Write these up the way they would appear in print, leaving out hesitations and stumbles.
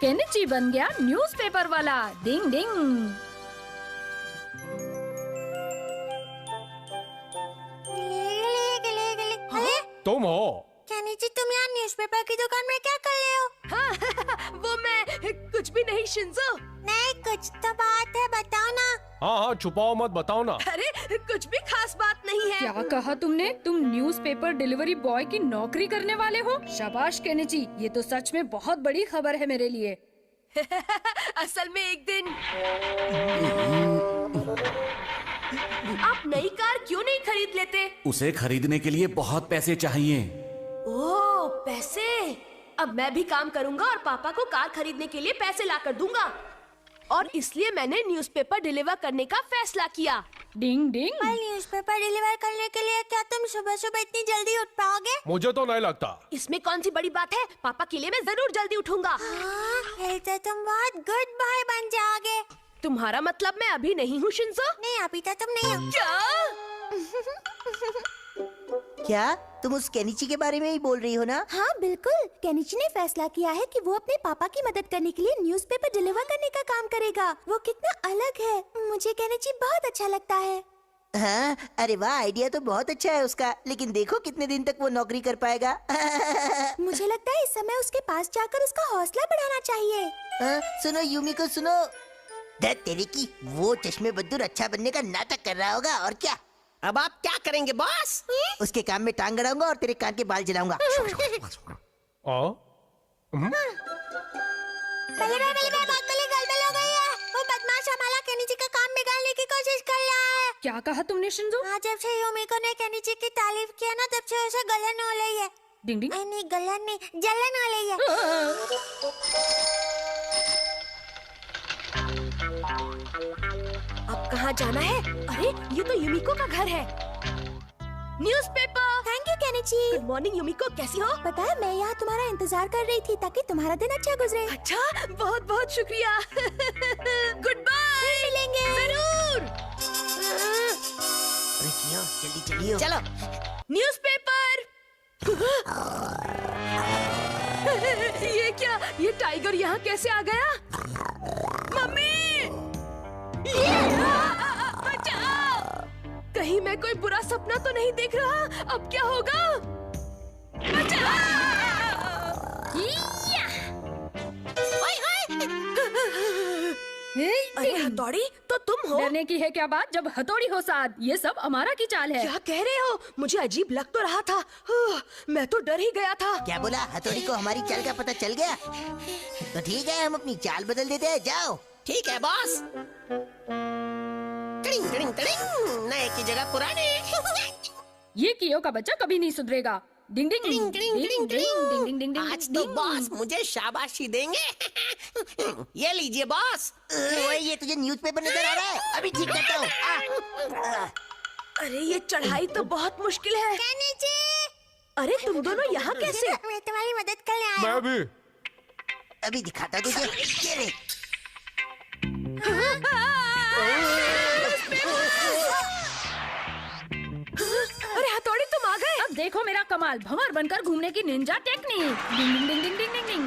Kenichi बन गया newspaper वाला। डिंग डिंग। तुम हो? केनिची, तुम यहाँ न्यूज़पेपर की दुकान में क्या कर रहे हो? हाँ, वो मैं कुछ भी नहीं शिंजो। नहीं, कुछ तो बात है, बताओ ना। हाँ, छुपाओ मत, बताओ ना। अरे कुछ भी खास बात नहीं है। क्या कहा तुमने? तुम न्यूज़पेपर डिलीवरी बॉय की नौकरी करने वाले हो? शाबाश केनिची, ये तो सच में बहुत बड़ी खबर है मेरे लिए। असल में एक दिन आप नई कार क्यों नहीं खरीद लेते? उसे खरीदने के लिए बहुत पैसे चाहिए। ओह, पैसे। अब मैं भी काम करूंगा और पापा को कार खरीदने के लिए पैसे ला कर दूंगा। और इसलिए मैंने न्यूज़पेपर डिलीवर करने का फैसला किया। डिंग डिंग। पर न्यूज़पेपर डिलीवर करने के लिए क्या तुम सुबह सुबह इतनी जल्दी उठ पाओगे? मुझे तो नहीं लगता। इसमें कौन सी बड़ी बात है? पापा के लिए मैं जरूर जल्दी उठूंगा। हाँ, फिर तो तुम बहुत गुड बॉय बन जाओगे। तुम्हारा मतलब मैं अभी नहीं हूँ शिंजो? नहीं, अभी तो तुम नहीं हो। क्या? क्या तुम उस केनिची के बारे में ही बोल रही हो ना? हाँ बिल्कुल, केनिची ने फैसला किया है कि वो अपने पापा की मदद करने के लिए न्यूज़पेपर डिलीवर करने का काम करेगा। वो कितना अलग है, मुझे केनिची बहुत अच्छा लगता है। हाँ, अरे वाह, आइडिया तो बहुत अच्छा है उसका, लेकिन देखो कितने दिन तक वो नौकरी कर पाएगा। मुझे लगता है इस समय उसके पास जाकर उसका हौसला बढ़ाना चाहिए। हाँ, सुनो यूमी को सुनो। दत्त तेरी की, वो चश्मे बद्दूर अच्छा बनने का नाटक कर रहा होगा और क्या। अब आप क्या करेंगे बॉस? उसके काम में टांग अड़ाऊंगा और तेरे कान के बाल जलाऊंगा। पहले बहुत बड़ी गड़बड़ हो गई है। वो बदमाश हमारा केनिची का काम बिगाड़ने की कोशिश कर रहा है। क्या कहा तुमने शिंजो? हाँ, जब से यूमिको ने केनिची की तारीफ किया ना, तब से उसे गलन हो रही है। डिंग डिंग। नहीं, गलन नहीं, जलन हो रही है। अब कहाँ जाना है? अरे ये तो युमिको का घर है। Newspaper. Thank you Kenichi. Good morning Yumiko, कैसी हो? पता है, मैं यहाँ तुम्हारा इंतजार कर रही थी ताकि तुम्हारा दिन अच्छा गुजरे। अच्छा, बहुत बहुत शुक्रिया। Good bye. मिलेंगे जरूर। जल्दी चलिए। चलो। न्यूज़पेपर। ये क्या? ये टाइगर यहाँ कैसे आ गया? मम्मी! बचाओ! कहीं मैं कोई बुरा सपना तो नहीं देख रहा? अब क्या होगा? बचाओ! अरे हथौड़ी, तो तुम हो? डरने की है क्या बात, जब हथौड़ी हो साथ। ये सब अमारा की चाल है। क्या कह रहे हो? मुझे अजीब लग तो रहा था। मैं तो डर ही गया था। क्या बोला? हथौड़ी को हमारी चाल का पता चल गया? तो ठीक है, हम अपनी चाल बदल देते हैं। जाओ। ठीक है बॉस। टिडिंग टिडिंग टिडिंग, नए की जगह पुराने। ये कियो का बच्चा कभी नहीं सुधरेगा। डिंग डिंग टिडिंग टिडिंग टिडिंग टिडिंग। डिंग डिंग। आज तो बॉस मुझे शाबाशी देंगे। ये लीजिए बॉस। ओए, ये तुझे न्यूज़पेपर नजर आ रहा है? अभी ठीक करता हूँ। अरे ये चढ़ाई तो बहुत मुश्किल है। केनिची! अरे तुम दोनों यहाँ कैसे? मैं तुम्हारी मदद करने आया मैं हूँ। भी। अभी दिखाता तुझे। ये ले। अरे हथौड़ी, तुम आ गए। अब देखो मेरा कमाल, भंवर बनकर घूमने की निंजा टेक्निक। डिंग डिंग डिंग डिंग डिंग डिंग।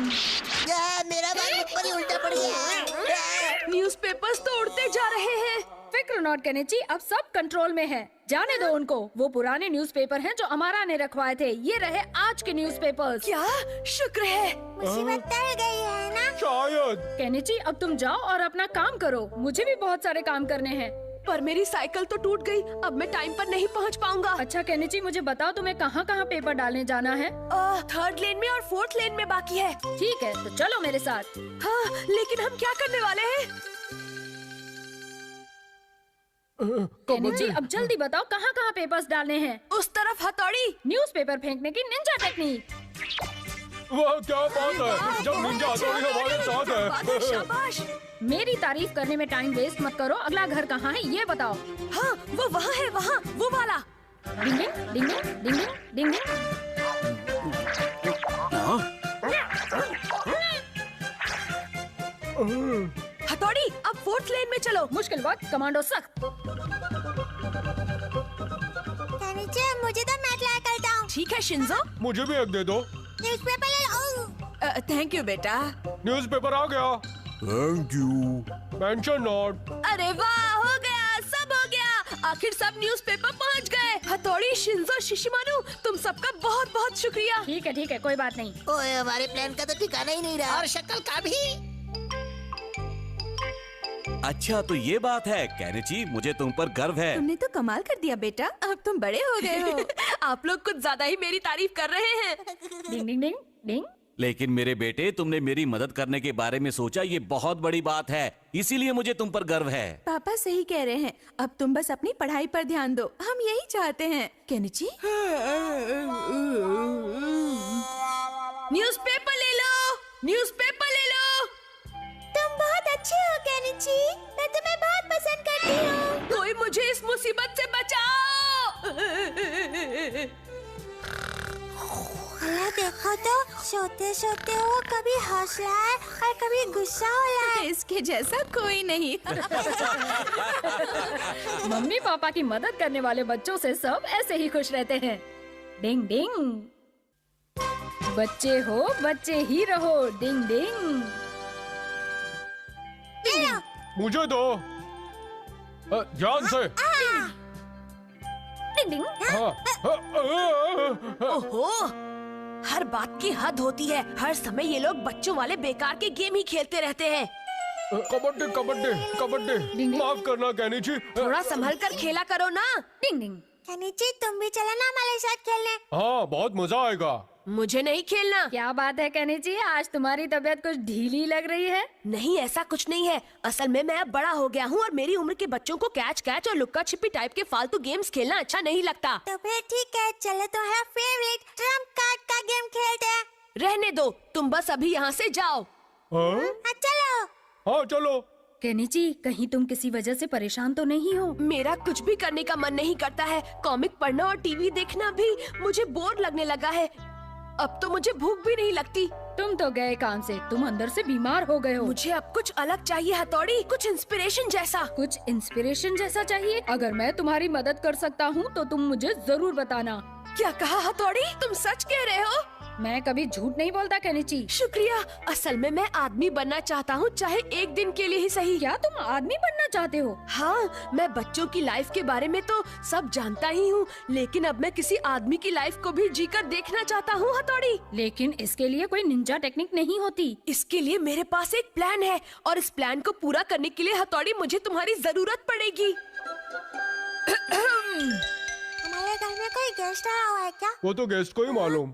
मेरा बाल मुझ पर ही उल्टा पड़ गया। न्यूज़पेपर्स तो उड़ते जा रहे हैं। फिक्र नॉट केनिची, अब सब कंट्रोल में है। जाने दो उनको। वो पुराने न्यूज़पेपर हैं जो अमारा ने रखवाए थे। ये रहे आज के न्यूज़पेपर्स। क्या? शुक्र है। मुसीबत टल गई है ना? शायद। केनिची, अब तुम जाओ और अपना काम करो। मुझे भी बहुत सारे काम करने हैं। पर मेरी साइकिल तो टूट गई। अब मैं टाइम पर नहीं पहुंच पाऊंगा। अच्छा केनिची, मुझे बताओ तुम्हें कहाँ कहाँ पेपर डालने जाना है? थर्ड लेन में और फोर्थ लेन में बाकी है। ठीक है, तो चलो मेरे साथ। हाँ, लेकिन हम क्या करने वाले हैं? केनिची, अब जल्दी बताओ कहाँ कहाँ पेपर्स डालने हैं? उस तरफ हथौड़ी। न्यूज़पेपर फेंकने की निंजा टेक्निक। वह क्या बात है, जब निंजा हथौड़ी हमारे साथ है। शाबाश। मेरी तारीफ करने में टाइम वेस्ट मत करो। अगला घर कहाँ है ये बताओ। हाँ, वो वहाँ है, वहाँ, वो वाला। डिंग डिंग डिंग डिंग डिंग डिंग। हथौड़ी, अब फोर्थ लेन में चलो। मुश्किल वक्त, कमांडो सख्त। केनिची, मुझे तो मैं ट्राई करता हूँ। ठीक है शिंजो। मुझे भी एक दे दो। न्यूज़पेपर ले लो। थैंक यू बेटा। न्यूज़पेपर आ गया। Thank you. Mention note. अरे वाह, हो गया, सब हो गया। आखिर सब न्यूज़पेपर पहुंच गए। हथौड़ी, शिंजो, शिशिमारू, तुम सबका बहुत बहुत शुक्रिया। ठीक है, कोई बात नहीं। ओए, हमारे प्लान का तो ठिकाना ही नहीं रहा। और शक्ल का भी। अच्छा तो ये बात है केनिची, मुझे तुम पर गर्व है। तुमने तो कमाल कर दिया बेटा, अब तुम बड़े हो गए हो। आप लोग कुछ ज्यादा ही मेरी तारीफ कर रहे हैं। डिंग डिंग डिंग डिंग। लेकिन मेरे बेटे, तुमने मेरी मदद करने के बारे में सोचा, ये बहुत बड़ी बात है, इसीलिए मुझे तुम पर गर्व है। पापा सही कह रहे हैं, अब तुम बस अपनी पढ़ाई पर ध्यान दो, हम यही चाहते हैं। केनिची, न्यूज़पेपर ले लो, न्यूज़पेपर ले लो। तुम बहुत अच्छे हो केनिची, मैं तुम्हें बहुत पसंद करती हूँ। कोई मुझे इस मुसीबत से बचाओ। ये देखो तो, सोते सोते वो कभी हौसला है और कभी गुस्सा होला है। इसके जैसा कोई नहीं। मम्मी पापा की मदद करने वाले बच्चों से सब ऐसे ही खुश रहते हैं। डिंग डिंग। बच्चे हो, बच्चे ही रहो। डिंग डिंग। मुझे दो। ध्यान से। डिंग डिंग। ओहो, हर बात की हद होती है। हर समय ये लोग बच्चों वाले बेकार के गेम ही खेलते रहते हैं। कबड्डी कबड्डी कबड्डी। माफ करना केनिची। थोड़ा संभल कर खेला करो ना। डिंग डिंग। केनिची, तुम भी चलो ना हमारे साथ खेलने। हाँ, बहुत मजा आएगा। मुझे नहीं खेलना। क्या बात है केनिची, आज तुम्हारी तबीयत कुछ ढीली लग रही है। नहीं, ऐसा कुछ नहीं है। असल में मैं अब बड़ा हो गया हूँ और मेरी उम्र के बच्चों को कैच कैच और लुक्का छिपी टाइप के फालतू गेम्स खेलना अच्छा नहीं लगता। तो फिर ठीक है, चलो तुम्हारा फेवरेट ट्रम्प कार्ड का गेम खेलते हैं। रहने दो, तुम बस अभी यहाँ से जाओ। हाँ? चलो। हाँ चलो। केनिची, कहीं तुम किसी वजह से परेशान तो नहीं हो? मेरा कुछ भी करने का मन नहीं करता है। कॉमिक पढ़ना और टीवी देखना भी मुझे बोर लगने लगा है। अब तो मुझे भूख भी नहीं लगती। तुम तो गए काम से, तुम अंदर से बीमार हो गए हो। मुझे अब कुछ अलग चाहिए हथौड़ी, कुछ इंस्पिरेशन जैसा। कुछ इंस्पिरेशन जैसा चाहिए? अगर मैं तुम्हारी मदद कर सकता हूँ तो तुम मुझे जरूर बताना। क्या कहा हथौड़ी, तुम सच कह रहे हो? मैं कभी झूठ नहीं बोलता केनिची। शुक्रिया। असल में मैं आदमी बनना चाहता हूँ, चाहे एक दिन के लिए ही सही। क्या तुम आदमी बनना चाहते हो? हाँ, मैं बच्चों की लाइफ के बारे में तो सब जानता ही हूँ, लेकिन अब मैं किसी आदमी की लाइफ को भी जीकर देखना चाहता हूँ हथौड़ी। लेकिन इसके लिए कोई निंजा टेक्निक नहीं होती। इसके लिए मेरे पास एक प्लान है और इस प्लान को पूरा करने के लिए हथौड़ी मुझे तुम्हारी जरूरत पड़ेगी। हमारे घर में कोई गेस्ट आया हुआ है क्या? वो तो गेस्ट को ही मालूम।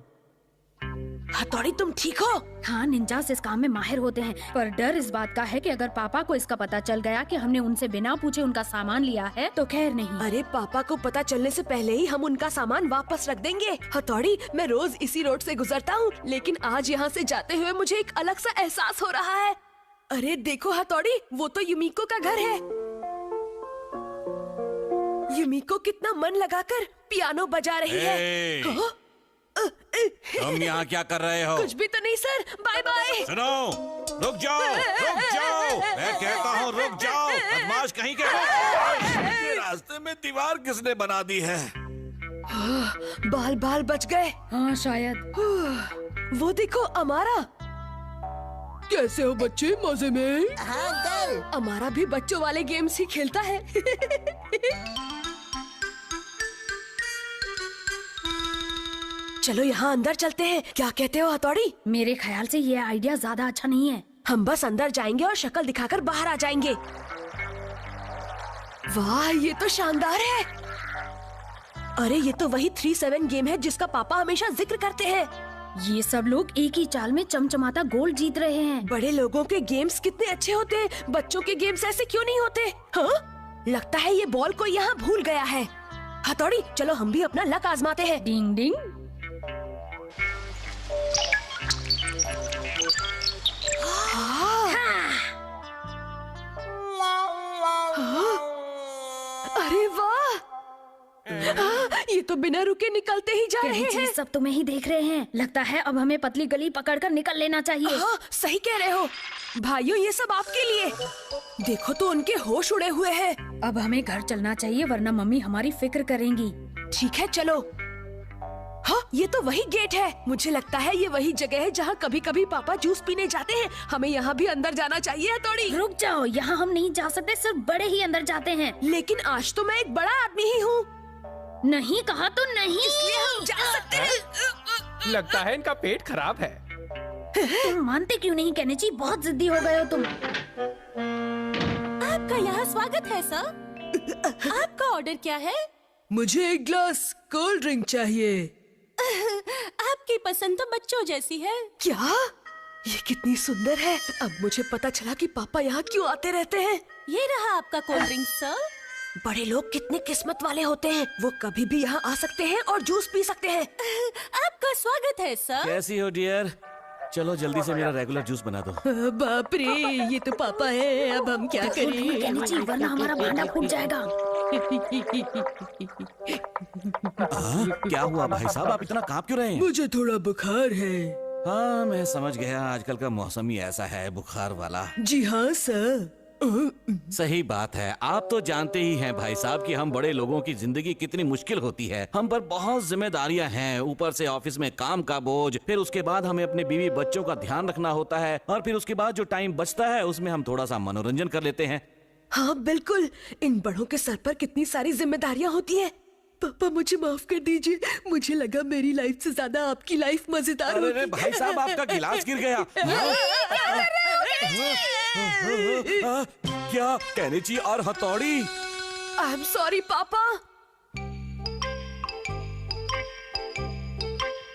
हथौड़ी, तुम ठीक हो? हाँ, निंजास इस काम में माहिर होते हैं, पर डर इस बात का है कि अगर पापा को इसका पता चल गया कि हमने उनसे बिना पूछे उनका सामान लिया है तो खैर नहीं। अरे पापा को पता चलने से पहले ही हम उनका सामान वापस रख देंगे। हथौड़ी, मैं रोज इसी रोड से गुजरता हूँ, लेकिन आज यहाँ से जाते हुए मुझे एक अलग सा एहसास हो रहा है। अरे देखो हथौड़ी, वो तो युमिको का घर है। युमिको कितना मन लगाकर पियानो बजा रही है। हाँ? तुम यहाँ क्या कर रहे हो? कुछ भी तो नहीं सर, बाय बाय। सुनो, रुक जाओ, मैं कहता हूँ रुक जाओ, बदमाश कहीं के। रास्ते में दीवार किसने बना दी है? बाल बाल बच गए। हाँ शायद। वो देखो अमारा। कैसे हो बच्चे, मजे में? हाँ अंकल। अमारा भी बच्चों वाले गेम्स ही खेलता है। चलो यहाँ अंदर चलते हैं, क्या कहते हो हथौड़ी? मेरे ख्याल से ये आइडिया ज्यादा अच्छा नहीं है। हम बस अंदर जाएंगे और शक्ल दिखाकर बाहर आ जाएंगे। वाह, ये तो शानदार है। अरे ये तो वही 3-7 गेम है जिसका पापा हमेशा जिक्र करते हैं। ये सब लोग एक ही चाल में चमचमाता गोल्ड जीत रहे हैं। बड़े लोगों के गेम्स कितने अच्छे होते हैं, बच्चों के गेम्स ऐसे क्यों नहीं होते? हाँ? लगता है ये बॉल को यहाँ भूल गया है। हथौड़ी, चलो हम भी अपना लक आजमाते हैं। डिंग डिंग। अरे वाह, ये तो बिना रुके निकलते ही जा रहे हैं। सब तुम्हें ही देख रहे हैं। लगता है अब हमें पतली गली पकड़कर निकल लेना चाहिए। हाँ, सही कह रहे हो भाइयों, ये सब आपके लिए। देखो तो उनके होश उड़े हुए हैं। अब हमें घर चलना चाहिए वरना मम्मी हमारी फिक्र करेंगी। ठीक है चलो। हाँ, ये तो वही गेट है। मुझे लगता है ये वही जगह है जहाँ कभी कभी पापा जूस पीने जाते हैं। हमें यहाँ भी अंदर जाना चाहिए हथौड़ी। रुक जाओ, यहाँ हम नहीं जा सकते, सिर्फ बड़े ही अंदर जाते हैं। लेकिन आज तो मैं एक बड़ा आदमी ही हूँ। नहीं कहा तो नहीं, इसलिए हम जा सकते हैं। लगता है इनका पेट खराब है। तुम मानते क्यों नहीं केनिची? बहुत जिद्दी हो गए हो तुम। आपका यहाँ स्वागत है सर। आपका ऑर्डर क्या है? मुझे एक ग्लास कोल्ड ड्रिंक चाहिए। आपकी पसंद तो बच्चों जैसी है। क्या? ये कितनी सुंदर है। अब मुझे पता चला कि पापा यहाँ क्यों आते रहते हैं। ये रहा आपका कोल्ड ड्रिंक सर। बड़े लोग कितने किस्मत वाले होते हैं। वो कभी भी यहाँ आ सकते हैं और जूस पी सकते हैं। आपका स्वागत है सर। कैसी हो डियर? चलो जल्दी से मेरा रेगुलर जूस बना दो। बाप रे, ये तो पापा है। अब हम क्या करें? केनिची, वरना हमारा भांडा फूट जाएगा। क्या हुआ भाई साहब, आप इतना कांप क्यों रहे हैं? मुझे थोड़ा बुखार है। हाँ मैं समझ गया, आजकल का मौसम ही ऐसा है, बुखार वाला। जी हाँ सर। सही बात है। आप तो जानते ही हैं भाई साहब कि हम बड़े लोगों की जिंदगी कितनी मुश्किल होती है। हम पर बहुत जिम्मेदारियां हैं, ऊपर से ऑफिस में काम का बोझ, फिर उसके बाद हमें अपने बीवी बच्चों का ध्यान रखना होता है, और फिर उसके बाद जो टाइम बचता है उसमें हम थोड़ा सा मनोरंजन कर लेते हैं। हाँ बिल्कुल, इन बड़ों के सर पर कितनी सारी जिम्मेदारियां होती हैं। पापा मुझे माफ कर दीजिए। मुझे लगा मेरी लाइफ से ज्यादा आपकी लाइफ मजेदार होगी। अरे भाई साहब, आपका गिलास गिर गया। क्या केनिची और हथौड़ी? आई एम सॉरी पापा।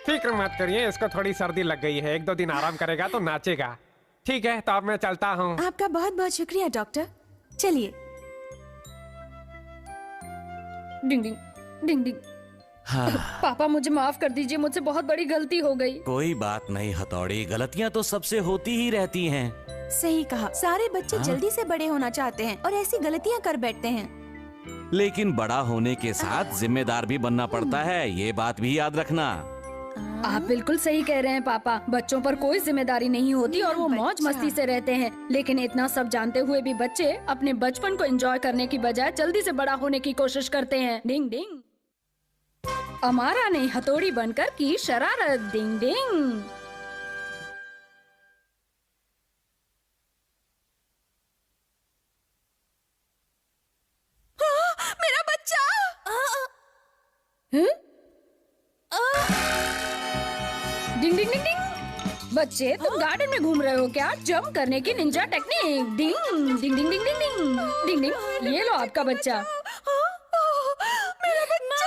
फिक्र मत करिए, इसको थोड़ी सर्दी लग गई है, 1-2 दिन आराम करेगा तो नाचेगा। ठीक है, तो अब मैं चलता हूँ। आपका बहुत बहुत शुक्रिया डॉक्टर। चलिए। डिंग डिंग डिंग डिंग। हाँ। पापा मुझे माफ कर दीजिए, मुझसे बहुत बड़ी गलती हो गई। कोई बात नहीं हथौड़ी, गलतियाँ तो सबसे होती ही रहती हैं। सही कहा। सारे बच्चे जल्दी से बड़े होना चाहते हैं और ऐसी गलतियां कर बैठते हैं। लेकिन बड़ा होने के साथ जिम्मेदार भी बनना पड़ता है, ये बात भी याद रखना। आप बिल्कुल सही कह रहे हैं पापा। बच्चों पर कोई जिम्मेदारी नहीं होती और वो मौज मस्ती से रहते हैं। लेकिन इतना सब जानते हुए भी बच्चे अपने बचपन को एंजॉय करने की बजाय जल्दी से बड़ा होने की कोशिश करते हैं। डिंग डिंग। अमारा ने हथौड़ी बनकर की शरारत। डिंग डिंग। मेरा बच्चा। डिंग डिंग डिंग डिंग। बच्चे तुम गार्डन में घूम रहे हो क्या? जंप करने की निंजा टेक्निक। डिंग डिंग डिंग डिंग डिंग डिंग डिंग डिंग। ये लो आपका बच्चा। मेरा बच्चा।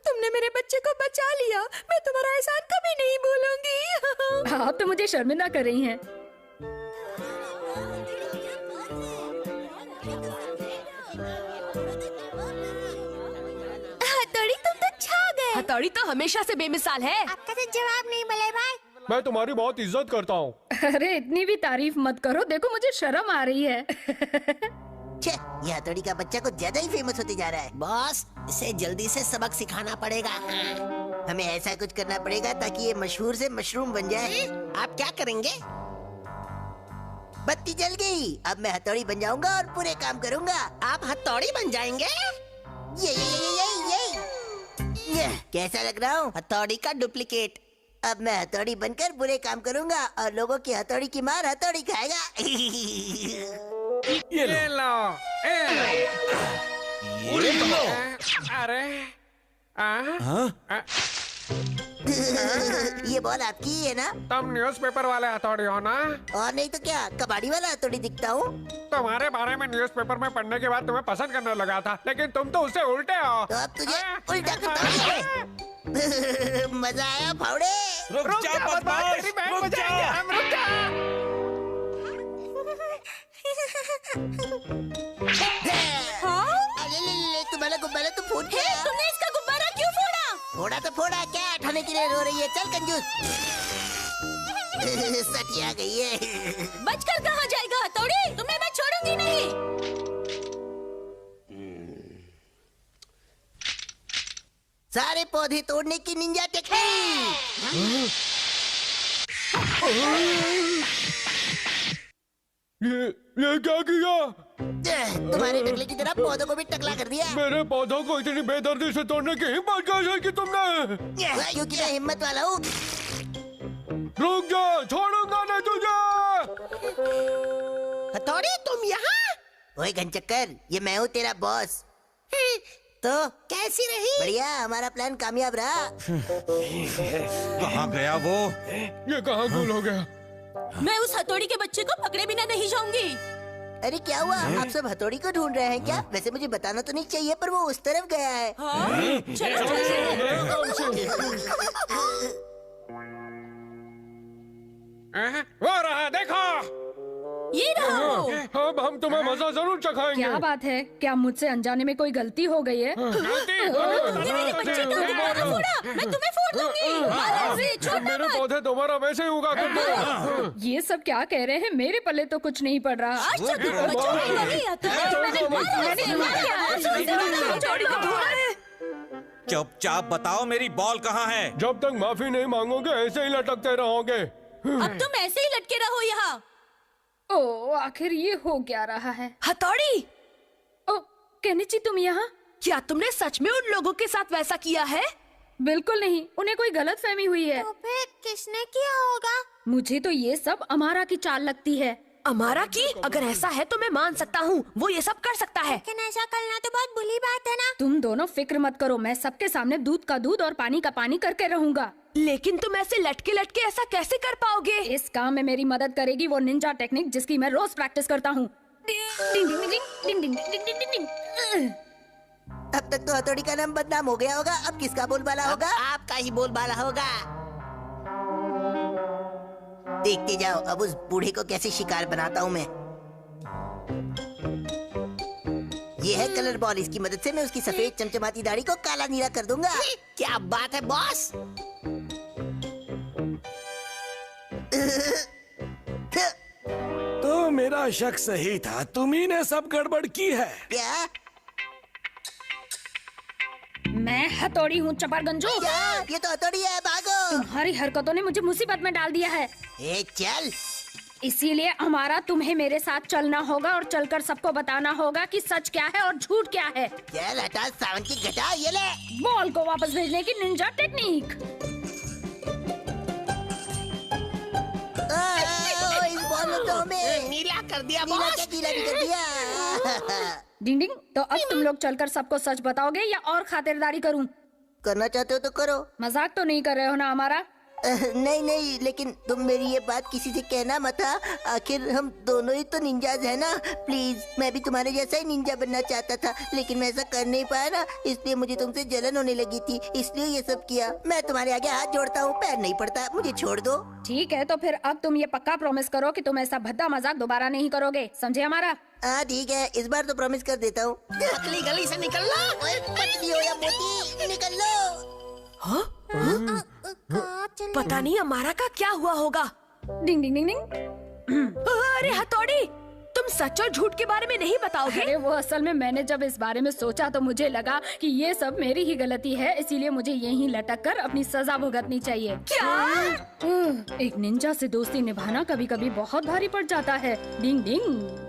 तुमने मेरे बच्चे को बचा लिया। मैं तुम्हारा एहसान कभी नहीं भूलूंगी। आप तो मुझे शर्मिंदा कर रही हैं। हथौड़ी तुम तो छा गए। हथौड़ी तो हमेशा से बेमिसाल है। आपका तो जवाब नहीं बल्ले भाई। मैं तुम्हारी बहुत इज्जत करता हूँ। अरे इतनी भी तारीफ मत करो, देखो मुझे शर्म आ रही है। छे, ये हथौड़ी का बच्चा कुछ ज्यादा ही फेमस होते जा रहा है। बॉस, इसे जल्दी से सबक सिखाना पड़ेगा। हमें ऐसा कुछ करना पड़ेगा ताकि ये मशहूर से मशरूम बन जाए। आप क्या करेंगे? बत्ती जल गई, अब मैं हथौड़ी बन जाऊंगा और पूरे काम करूंगा। आप हथौड़ी बन जाएंगे? ये कैसा लग रहा हूँ? हथौड़ी का डुप्लीकेट। अब मैं हथौड़ी बनकर बुरे काम करूंगा और लोगों की हथौड़ी की मार हथौड़ी खाएगा। ये लो। ये लो। अरे हाँ? ये बॉल आपकी ही है ना? तुम न्यूज़पेपर वाले हथौड़ी हो ना? और नहीं तो क्या, कबाड़ी वाला हथौड़ी दिखता हूँ। तुम्हारे बारे में न्यूज़पेपर में पढ़ने के बाद तुम्हें पसंद करने लगा था, लेकिन तुम तो उससे उल्टे हो। तो अब तुझे उल्टा करता हूँ। मजा आया फावड़े? रुक जा बदमाश, तेरी बहन रुक बचाएंगे जा। हम, रुक जा। ले, तुम्हारा गुब्बारा तो फूट गया। तुमने इसका गुब्बारा क्यों फोड़ा? फोड़ा तो फोड़ा, क्या उठाने के लिए रो रही है? चल कंजूस। सटिया गई है। बचकर कहाँ जाएगा हथौड़ी? तुम्हें मैं छोड़ूंगी नहीं। सारे पौधे तोड़ने की निंजा टेक्निक। ये क्या किया? तुम्हारे टकले की तरह पौधों को भी टकला कर दिया। मेरे पौधों को इतनी बेदर्दी से तोड़ने की हिम्मत कैसे की तुमने? क्योंकि मैं हिम्मत वाला हूँ। रुक जा, छोड़ूंगा नहीं तुझे। हथौड़ी तुम यहाँ? ओए घनचक्कर, ये मैं हूँ तेरा बॉस। तो कैसी रही? बढ़िया, हमारा प्लान कामयाब रहा। कहाँ गया वो? ये कहाँ गुल हो गया? मैं उस हथौड़ी के बच्चे को पकड़े बिना नहीं जाऊंगी। अरे क्या हुआ? आप सब हथौड़ी को ढूंढ रहे हैं क्या? वैसे मुझे बताना तो नहीं चाहिए, पर वो उस तरफ गया है। हाँ? वो रहा, देखो। ये रहा वो। अब हम तुम्हें मजा जरूर चखाएंगे। क्या बात है? क्या मुझसे अनजाने में कोई गलती हो गई है? तुमने मेरे बच्चे को दोबारा फोड़ा, मैं तुम्हें फोड़ दूंगी। मारो इसे, छोड़ना मेरे मत। पौधे दोबारा वैसे ही उगा करते। ये सब क्या कह रहे हैं? मेरे पल्ले तो कुछ नहीं पड़ रहा। आज तो तुम बच्चों को नहीं आता। चुपचाप बताओ मेरी बॉल कहाँ है? जब तक माफी नहीं मांगोगे ऐसे ही लटकते रहोगे। अब तुम ऐसे ही लटके रहो यहाँ। ओ, आखिर ये हो क्या रहा है? हथौड़ी, ओ, केनिची तुम यहाँ? क्या तुमने सच में उन लोगों के साथ वैसा किया है? बिल्कुल नहीं, उन्हें कोई गलत फहमी हुई है। तो फिर किसने किया होगा? मुझे तो ये सब अमारा की चाल लगती है। अमारा की? अगर ऐसा है तो मैं मान सकता हूँ, वो ये सब कर सकता है। लेकिन ऐसा करना तो बहुत बुरी बात है ना। तुम दोनों फिक्र मत करो, मैं सबके सामने दूध का दूध और पानी का पानी करके रहूंगा। लेकिन तुम ऐसे लटके लटके ऐसा कैसे कर पाओगे? इस काम में मेरी मदद करेगी वो निंजा टेक्निक जिसकी मैं रोज प्रैक्टिस करता हूँ। डिंग डिंग डिंग डिंग डिंग डिंग डिंग डिंग डिंग। अब तक तो हथौड़ी का नाम बदनाम हो गया होगा, अब किसका बोलबाला होगा? आपका ही बोलबाला होगा। देखते जाओ, अब उस बूढ़े को कैसे शिकार बनाता हूँ मैं। ये है कलर बॉल, इसकी मदद से मैं उसकी सफेद चमचमाती दाढ़ी को काला नीला कर दूंगा। क्या बात है बॉस? तो मेरा शक सही था, तुम्ही ने सब गड़बड़ की है। क्या? मैं हथौड़ी हूँ चपरगंजू। क्या? ये तो हथौड़ी है, भागो। तुम्हारी हरकतों ने मुझे मुसीबत में डाल दिया है। ए चल। इसीलिए हमारा तुम्हें मेरे साथ चलना होगा और चलकर सबको बताना होगा कि सच क्या है और झूठ क्या है। चल हटा सावन की घटा, ये ले। बॉल को वापस भेजने की निंजा टेक्निक। इस बॉल ने तो हमें नीला कर दिया नीला बॉस। क्या गीला भी कर दिया। डिंग डिंग, तो अब तुम लोग चलकर सबको सच बताओगे या और खातिरदारी करूं? करना चाहते हो तो करो। मजाक तो नहीं कर रहे हो ना हमारा? नहीं नहीं, लेकिन तुम मेरी ये बात किसी से कहना मत। आखिर हम दोनों ही तो निंजाज है ना। प्लीज, मैं भी तुम्हारे जैसा ही निंजा बनना चाहता था, लेकिन मैं ऐसा कर नहीं पाया ना, इसलिए मुझे तुमसे जलन होने लगी थी, इसलिए ये सब किया। मैं तुम्हारे आगे हाथ जोड़ता हूँ, पैर नहीं पड़ता, मुझे छोड़ दो। ठीक है, तो फिर अब तुम ये पक्का प्रॉमिस करो कि तुम ऐसा भद्दा मजाक दोबारा नहीं करोगे, समझे हमारा? हाँ ठीक है, इस बार तो प्रॉमिस कर देता हूँ। पतली गली से निकल लो। पतली हो या मोटी, निकल लो। हाँ? पता नहीं अमारा का क्या हुआ होगा। डिंग डिंग डिंग डिंग। अरे हथौड़ी, तुम सच और झूठ के बारे में नहीं बताओगे? अरे वो असल में मैंने जब इस बारे में सोचा तो मुझे लगा कि ये सब मेरी ही गलती है, इसीलिए मुझे यहीं लटक कर अपनी सजा भुगतनी चाहिए। क्या? एक निंजा से दोस्ती निभाना कभी कभी बहुत भारी पड़ जाता है। डिंग डिंग।